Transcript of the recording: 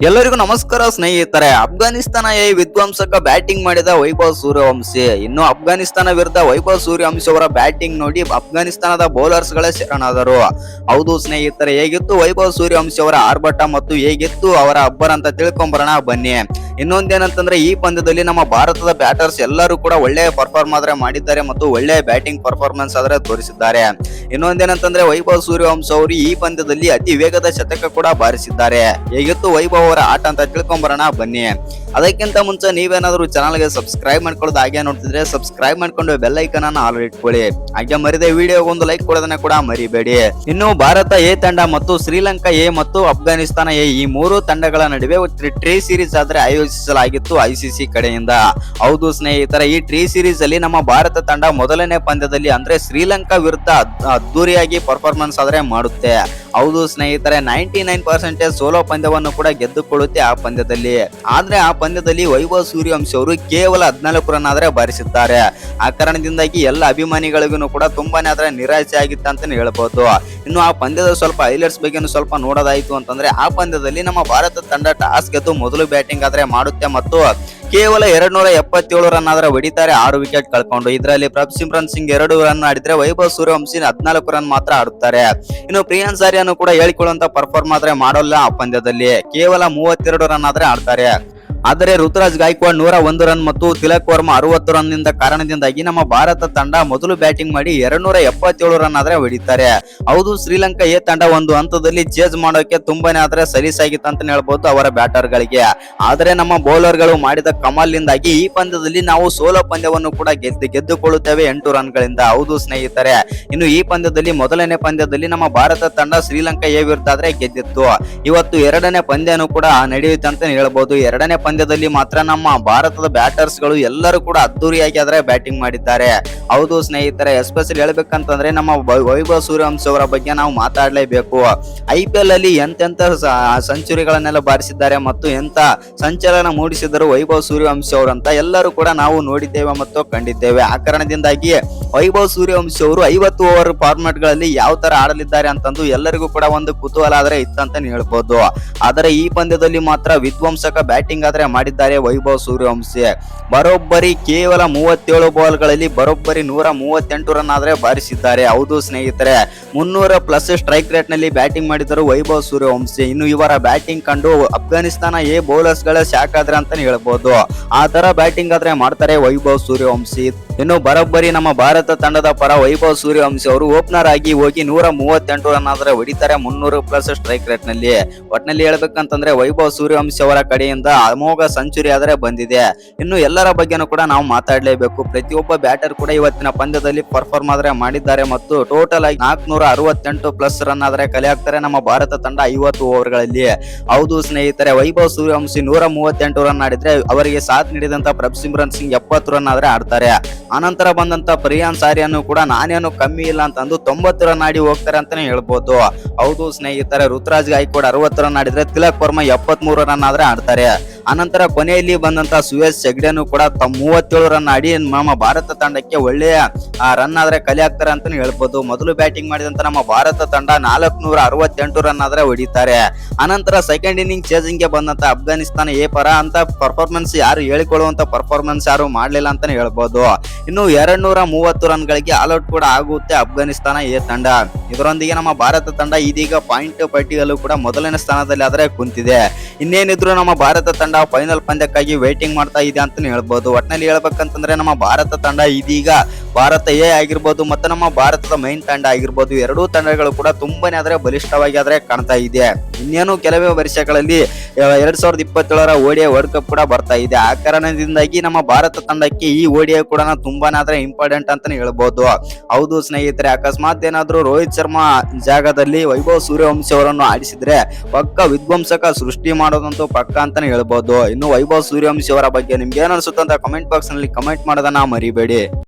ಎಲ್ಲರಿಗೂ ನಮಸ್ಕಾರ ಸ್ನೇಹಿತರೆ. ಅಫ್ಘಾನಿಸ್ತಾನ ವಿಧ್ವಂಸಕ ಬ್ಯಾಟಿಂಗ್ ಮಾಡಿದ ವೈಭವ್ ಸೂರ್ಯವಂಶಿ. ಇನ್ನು ಅಫ್ಘಾನಿಸ್ತಾನ ವಿರುದ್ಧ ವೈಭವ್ ಸೂರ್ಯವಂಶಿ ಅವರ ಬ್ಯಾಟಿಂಗ್ ನೋಡಿ ಅಫ್ಘಾನಿಸ್ತಾನದ ಬೌಲರ್ಸ್ ಗಳೇ ಶರಣಾದರು. ಹೌದು ಸ್ನೇಹಿತರೆ, ಹೇಗಿತ್ತು ವೈಭವ್ ಸೂರ್ಯವಂಶಿ ಅವರ ಆರ್ಭಟ ಮತ್ತು ಹೇಗಿತ್ತು ಅವರ ಅಬ್ಬರ ಅಂತ ತಿಳ್ಕೊಂಬರೋಣ ಬನ್ನಿ. ಇನ್ನೊಂದೇನಂತಂದ್ರೆ, ಈ ಪಂದ್ಯದಲ್ಲಿ ನಮ್ಮ ಭಾರತದ ಬ್ಯಾಟರ್ಸ್ ಎಲ್ಲರೂ ಕೂಡ ಒಳ್ಳೆಯ ಪರ್ಫಾರ್ಮ್ ಆದ್ರೆ ಮಾಡಿದ್ದಾರೆ ಮತ್ತು ಒಳ್ಳೆಯ ಬ್ಯಾಟಿಂಗ್ ಪರ್ಫಾರ್ಮೆನ್ಸ್ ಆದ್ರೆ ತೋರಿಸಿದ್ದಾರೆ. ಇನ್ನೊಂದೇನಂತಂದ್ರೆ, ವೈಭವ್ ಸೂರ್ಯವಂಶಿ ಅವರು ಈ ಪಂದ್ಯದಲ್ಲಿ ಅತಿ ವೇಗದ ಶತಕ ಕೂಡ ಬಾರಿಸಿದ್ದಾರೆ. ಹೇಗಿತ್ತು ವೈಭವ್ ಅವರ ಆಟ ಅಂತ ತಿಳ್ಕೊಂಬರೋಣ ಬನ್ನಿ. ಅದಕ್ಕಿಂತ ಮುಂಚೆ ನೀವೇನಾದ್ರೂ ಚಾನಲ್ಗೆ ಸಬ್ಸ್ಕ್ರೈಬ್ ಮಾಡ್ಕೊಳ್ಳೋದು ಹಾಗೆ ನೋಡ್ತಿದ್ರೆ ಸಬ್ಸ್ಕ್ರೈಬ್ ಮಾಡ್ಕೊಂಡು ಬೆಲ್ ಐಕನ್ ಅನ್ನು ಆಲ್ ಇಟ್ಕೊಳ್ಳಿ. ಹಾಗೆ ಮರಿದೆ ವಿಡಿಯೋಗೆ ಒಂದು ಲೈಕ್ ಕೊಡೋದನ್ನ ಕೂಡ ಮರಿಬೇಡಿ. ಇನ್ನು ಭಾರತ ಎ ತಂಡ ಮತ್ತು ಶ್ರೀಲಂಕಾ ಎ ಮತ್ತು ಅಫ್ಘಾನಿಸ್ತಾನ ಎ ಈ ಮೂರು ತಂಡಗಳ ನಡುವೆ ಟ್ರೀ ಸೀರೀಸ್ ಆದ್ರೆ ಆಯೋಜಿಸಲಾಗಿತ್ತು ಐಸಿಸಿ ಕಡೆಯಿಂದ. ಹೌದು ಸ್ನೇಹಿತರೆ, ಈ ಟ್ರೀ ಸೀರೀಸ್ ಅಲ್ಲಿ ನಮ್ಮ ಭಾರತ ತಂಡ ಮೊದಲನೇ ಪಂದ್ಯದಲ್ಲಿ ಅಂದ್ರೆ ಶ್ರೀಲಂಕಾ ವಿರುದ್ಧ ಅದ್ದೂರಿಯಾಗಿ ಪರ್ಫಾರ್ಮೆನ್ಸ್ ಆದ್ರೆ ಮಾಡುತ್ತೆ. ಹೌದು ಸ್ನೇಹಿತರೆ, 99% ಸೋಲೋ ಪಂದ್ಯವನ್ನು ಕೂಡ ಗೆದ್ದುಕೊಳ್ಳುತ್ತೆ ಆ ಪಂದ್ಯದಲ್ಲಿ. ಆದ್ರೆ ಆ ಪಂದ್ಯದಲ್ಲಿ ವೈಭವ್ ಸೂರ್ಯವಂಶಿ ಅವರು ಕೇವಲ 14 ರನ್ ಆದ್ರೆ ಬಾರಿಸಿದ್ದಾರೆ. ಆ ಕಾರಣದಿಂದಾಗಿ ಎಲ್ಲ ಅಭಿಮಾನಿಗಳಿಗೂ ಕೂಡ ತುಂಬಾನೇ ಆದ್ರೆ ನಿರಾಸೆ ಆಗಿತ್ತು ಅಂತಾನೆ ಹೇಳ್ಬಹುದು. ಇನ್ನು ಆ ಪಂದ್ಯದ ಸ್ವಲ್ಪ ಹೈಲೈಟ್ಸ್ ಬಗ್ಗೆ ಸ್ವಲ್ಪ ನೋಡೋದಾಯ್ತು ಅಂತಂದ್ರೆ, ಆ ಪಂದ್ಯದಲ್ಲಿ ನಮ್ಮ ಭಾರತ ತಂಡ ಟಾಸ್ ಗೆದ್ದು ಮೊದಲು ಬ್ಯಾಟಿಂಗ್ ಆದ್ರೆ ಮಾಡುತ್ತೆ ಮತ್ತು ಕೇವಲ 277 ರನ್ ಆದ್ರೆ ಹೊಡಿತಾರೆ, 6 ವಿಕೆಟ್ ಕಳ್ಕೊಂಡು. ಇದರಲ್ಲಿ ಪ್ರಭ್ಸಿಮ್ರನ್ ಸಿಂಗ್ 2 ರನ್ ಆಡಿದ್ರೆ ವೈಭವ್ ಸೂರ್ಯವಂಶಿ 14 ರನ್ ಮಾತ್ರ ಆಡುತ್ತಾರೆ. ಇನ್ನು ಪ್ರಿಯಾಂಶ್ ಆರ್ಯನು ಕೂಡ ಹೇಳಿಕೊಳ್ಳುವಂತ ಪರ್ಫಾರ್ಮ್ ಆದ್ರೆ ಮಾಡೋಲ್ಲ. ಆ ಪಂದ್ಯದಲ್ಲಿ ಕೇವಲ 32 ರನ್ ಆದ್ರೆ ಆಡ್ತಾರೆ. ಆದರೆ ಋತುರಾಜ್ ಗಾಯಕ್ವಾಡ್ 101 ರನ್ ಮತ್ತು ತಿಲಕ್ ವರ್ಮಾ 60 ರನ್ ನಿಂದ ಕಾರಣದಿಂದಾಗಿ ನಮ್ಮ ಭಾರತ ತಂಡ ಮೊದಲು ಬ್ಯಾಟಿಂಗ್ ಮಾಡಿ 277 ರನ್ ಆದ್ರೆ ಹೊಡಿತಾರೆ. ಹೌದು, ಶ್ರೀಲಂಕಾ ಎ ತಂಡ ಒಂದು ಹಂತದಲ್ಲಿ ಚೇಸ್ ಮಾಡೋಕೆ ತುಂಬಾನೇ ಆದ್ರೆ ಸಲೀಸಾಗಿತ್ತು ಅಂತ ಹೇಳ್ಬಹುದು ಅವರ ಬ್ಯಾಟರ್ ಗಳಿಗೆ. ಆದರೆ ನಮ್ಮ ಬೌಲರ್ ಗಳು ಮಾಡಿದ ಕಮಾಲ್ ನಿಂದಾಗಿ ಈ ಪಂದ್ಯದಲ್ಲಿ ನಾವು ಸೋಲೋ ಪಂದ್ಯವನ್ನು ಕೂಡ ಗೆದ್ದುಕೊಳ್ಳುತ್ತೇವೆ 8 ರನ್ ಗಳಿಂದ. ಹೌದು ಸ್ನೇಹಿತರೆ, ಇನ್ನು ಈ ಪಂದ್ಯದಲ್ಲಿ ಮೊದಲನೇ ಪಂದ್ಯದಲ್ಲಿ ನಮ್ಮ ಭಾರತ ತಂಡ ಶ್ರೀಲಂಕಾ ಎ ವಿರುದ್ಧ ಆದ್ರೆ ಗೆದ್ದಿತ್ತು. ಇವತ್ತು ಎರಡನೇ ಪಂದ್ಯನೂ ಕೂಡ ನಡೆಯುತ್ತೆ ಅಂತ ಹೇಳ್ಬಹುದು. ಎರಡನೇ ಪಂದ್ಯದಲ್ಲಿ ಮಾತ್ರ ನಮ್ಮ ಭಾರತದ ಬ್ಯಾಟರ್ಸ್ ಗಳು ಎಲ್ಲರೂ ಕೂಡ ಅದ್ದೂರಿಯಾಗಿ ಆದ್ರೆ ಬ್ಯಾಟಿಂಗ್ ಮಾಡಿದ್ದಾರೆ. ಹೌದು ಸ್ನೇಹಿತರೆ, ಎಸ್ಪೆಷಲಿ ಹೇಳ್ಬೇಕಂತಂದ್ರೆ ನಮ್ಮ ವೈಭವ್ ಸೂರ್ಯವಂಶಿ ಅವರ ಬಗ್ಗೆ ನಾವು ಮಾತಾಡಲೇಬೇಕು. IPL ಅಲ್ಲಿ ಎಂತೆಂತ ಸೆಂಚುರಿಗಳನ್ನೆಲ್ಲ ಬಾರಿಸಿದ್ದಾರೆ ಮತ್ತು ಎಂತ ಸಂಚಲನ ಮೂಡಿಸಿದರು ವೈಭವ್ ಸೂರ್ಯವಂಶಿ ಅವರಂತ ಎಲ್ಲರೂ ಕೂಡ ನಾವು ನೋಡಿದ್ದೇವೆ ಮತ್ತು ಕಂಡಿದ್ದೇವೆ. ಆ ಕಾರಣದಿಂದಾಗಿ ವೈಭವ್ ಸೂರ್ಯವಂಶಿ ಅವರು 50 ಓವರ್ ಫಾರ್ಮ್ಯಾಟ್ ಗಳಲ್ಲಿ ಯಾವ ತರ ಆಡಲಿದ್ದಾರೆ ಅಂತಂದು ಎಲ್ಲರಿಗೂ ಕೂಡ ಒಂದು ಕುತೂಹಲ ಆದ್ರೆ ಇತ್ತಂತ ಹೇಳ್ಬೋದು. ಆದರೆ ಈ ಪಂದ್ಯದಲ್ಲಿ ಮಾತ್ರ ವಿಧ್ವಂಸಕ ಬ್ಯಾಟಿಂಗ್ ಆದ್ರೆ ಮಾಡಿದ್ದಾರೆ ವೈಭವ್ ಸೂರ್ಯವಂಶಿ. ಬರೋಬ್ಬರಿ ಕೇವಲ 37 ಬಾಲ್ ಗಳಲ್ಲಿ ಬರೋಬ್ಬರಿ 138 ರನ್ ಆದ್ರೆ ಬಾರಿಸಿದ್ದಾರೆ. ಹೌದು ಸ್ನೇಹಿತರೆ, 300+ ಸ್ಟ್ರೈಕ್ ರೇಟ್ ನಲ್ಲಿ ಬ್ಯಾಟಿಂಗ್ ಮಾಡಿದರು ವೈಭವ್ ಸೂರ್ಯವಂಶಿ. ಇನ್ನು ಇವರ ಬ್ಯಾಟಿಂಗ್ ಕಂಡು ಅಫ್ಘಾನಿಸ್ತಾನ ಎ ಬೌಲರ್ಸ್ ಗಳ ಶಾಕ್ ಆದ್ರೆ ಅಂತಾನೆ ಹೇಳ್ಬೋದು. ಆ ತರ ಬ್ಯಾಟಿಂಗ್ ಆದ್ರೆ ಮಾಡ್ತಾರೆ ವೈಭವ್ ಸೂರ್ಯವಂಶಿ. ಇನ್ನು ಬರೋಬ್ಬರಿ ನಮ್ಮ ಭಾರತ ತಂಡದ ಪರ ವೈಭವ್ ಸೂರ್ಯವಂಶಿ ಅವರು ಓಪನರ್ ಆಗಿ ಹೋಗಿ 138 ರನ್ ಆದ್ರೆ ಹೊಡಿತಾರೆ 300+ ಸ್ಟ್ರೈಕ್ ರೇಟ್ ನಲ್ಲಿ. ಒಟ್ನಲ್ಲಿ ಹೇಳ್ಬೇಕಂತಂದ್ರೆ ವೈಭವ್ ಸೂರ್ಯವಂಶಿ ಅವರ ಕಡೆಯಿಂದ ಅಮೋಘ ಸೆಂಚುರಿ ಆದ್ರೆ ಬಂದಿದೆ. ಇನ್ನು ಎಲ್ಲರ ಬಗ್ಗೆನೂ ಕೂಡ ನಾವು ಮಾತಾಡಲೇಬೇಕು. ಪ್ರತಿಯೊಬ್ಬ ಬ್ಯಾಟರ್ ಕೂಡ ಇವತ್ತಿನ ಪಂದ್ಯದಲ್ಲಿ ಪರ್ಫಾರ್ಮ್ ಆದ್ರೆ ಮಾಡಿದ್ದಾರೆ ಮತ್ತು ಟೋಟಲ್ ಆಗಿ 468+ ರನ್ ಆದ್ರೆ ಕಲೆ ಹಾಕ್ತಾರೆ ನಮ್ಮ ಭಾರತ ತಂಡ 50 ಓವರ್ ಗಳಲ್ಲಿ. ಹೌದು ಸ್ನೇಹಿತರೆ, ವೈಭವ್ ಸೂರ್ಯವಂಶಿ 138 ರನ್ ಆಡಿದ್ರೆ ಅವರಿಗೆ ಸಾಥ್ ನೀಡಿದಂತ ಪ್ರಭ್ಸಿಮ್ರನ್ ಸಿಂಗ್ 70 ರನ್ ಆದ್ರೆ ಆಡ್ತಾರೆ. ಆನಂತರ ಬಂದಂತ ಪ್ರಿಯಾಂಶ್ ಆರ್ಯನು ಕೂಡ ನಾನೇನು ಕಮ್ಮಿ ಇಲ್ಲ ಅಂತಂದು 90 ರನ್ ಆಡಿ ಹೋಗ್ತಾರೆ ಅಂತಾನೆ ಹೇಳ್ಬೋದು. ಹೌದು ಸ್ನೇಹಿತರೆ, ಋತುರಾಜ್ ಗಾಯಕ್ವಾಡ್ 60 ರನ್ ಆಡಿದ್ರೆ ತಿಲಕ್ ವರ್ಮಾ 73 ರನ್ ಆದ್ರೆ ಆಡ್ತಾರೆ. ಅನಂತರ ಕೊನೆಯಲ್ಲಿ ಬಂದಂತ ಸುಯೇಶ್ ಹೆಗ್ಡೆನು ಕೂಡ 37 ರನ್ ಆಡಿ ನಮ್ಮ ಭಾರತ ತಂಡಕ್ಕೆ ಒಳ್ಳೆಯ ರನ್ ಆದ್ರೆ ಕಲೆ ಹಾಕ್ತಾರೆ ಅಂತಾನೆ ಹೇಳ್ಬೋದು. ಮೊದಲು ಬ್ಯಾಟಿಂಗ್ ಮಾಡಿದಂತ ನಮ್ಮ ಭಾರತ ತಂಡ 468 ರನ್ ಆದ್ರೆ ಹೊಡಿತಾರೆ. ಅನಂತರ ಸೆಕೆಂಡ್ ಇನ್ನಿಂಗ್ ಚೇಸಿಂಗ್ ಗೆ ಬಂದಂತ ಅಫ್ಘಾನಿಸ್ತಾನ ಎ ಪರ ಅಂತ ಪರ್ಫಾರ್ಮೆನ್ಸ್ ಯಾರು ಹೇಳಿಕೊಳ್ಳುವಂತ ಪರ್ಫಾರ್ಮೆನ್ಸ್ ಯಾರು ಮಾಡ್ಲಿಲ್ಲ ಅಂತಾನೆ ಹೇಳ್ಬೋದು. ಇನ್ನು 230 ರನ್ ಗಳಿಗೆ ಆಲ್ಔಟ್ ಕೂಡ ಆಗುತ್ತೆ ಅಫ್ಘಾನಿಸ್ತಾನ ಎ ತಂಡ. ಇದರೊಂದಿಗೆ ನಮ್ಮ ಭಾರತ ತಂಡ ಇದೀಗ ಪಾಯಿಂಟ್ ಪಟ್ಟಿಯಲ್ಲೂ ಕೂಡ ಮೊದಲನೇ ಸ್ಥಾನದಲ್ಲಿ ಆದ್ರೆ ಕುಂತಿದೆ. ಇನ್ನೇನಿದ್ರು ನಮ್ಮ ಭಾರತ ತಂಡ ಫೈನಲ್ ಪಂದ್ಯಕ್ಕಾಗಿ ವೇಟಿಂಗ್ ಮಾಡ್ತಾ ಇದೆ ಅಂತಾನೆ ಹೇಳ್ಬೋದು. ಒಟ್ನಲ್ಲಿ ಹೇಳ್ಬೇಕಂತಂದ್ರೆ ನಮ್ಮ ಭಾರತ ತಂಡ ಇದೀಗ ಭಾರತ ಎ ಆಗಿರ್ಬೋದು ಮತ್ತು ನಮ್ಮ ಭಾರತದ ಮೈನ್ ತಂಡ ಆಗಿರ್ಬೋದು, ಎರಡೂ ತಂಡಗಳು ಕೂಡ ತುಂಬಾನೇ ಆದ್ರೆ ಬಲಿಷ್ಠವಾಗಿ ಆದ್ರೆ ಕಾಣ್ತಾ ಇದೆ. ಇನ್ನೇನು ಕೆಲವೇ ವರ್ಷಗಳಲ್ಲಿ 2027 ODI ವರ್ಲ್ಡ್ ಕಪ್ ಕೂಡ ಬರ್ತಾ ಇದೆ. ಆ ಕಾರಣದಿಂದಾಗಿ ನಮ್ಮ ಭಾರತ ತಂಡಕ್ಕೆ ಈ ODI ಕೂಡ ತುಂಬಾನೇ ಆದ್ರೆ ಇಂಪಾರ್ಟೆಂಟ್ ಅಂತಾನೆ ಹೇಳ್ಬೋದು. ಹೌದು ಸ್ನೇಹಿತರೆ, ಅಕಸ್ಮಾತ್ ಏನಾದ್ರು ರೋಹಿತ್ ಶರ್ಮಾ ಜಾಗದಲ್ಲಿ ವೈಭವ್ ಸೂರ್ಯವಂಶಿ ಅವರನ್ನು ಆಡಿಸಿದ್ರೆ ಪಕ್ಕ ವಿಧ್ವಂಸಕ ಸೃಷ್ಟಿ ಮಾಡೋದಂತೂ ಪಕ್ಕ ಅಂತಾನೆ ಹೇಳ್ಬೋದು. ಇನ್ನು ವೈಭವ್ ಸೂರ್ಯವಂಶಿ ಅವರ ಬಗ್ಗೆ ನಿಮ್ಗೆ ಏನ್ ಅನ್ಸುತ್ತೆ ಅಂತ ಕಮೆಂಟ್ ಬಾಕ್ಸ್ ನಲ್ಲಿ ಕಮೆಂಟ್ ಮಾಡೋದನ್ನ ಮರಿಬೇಡಿ.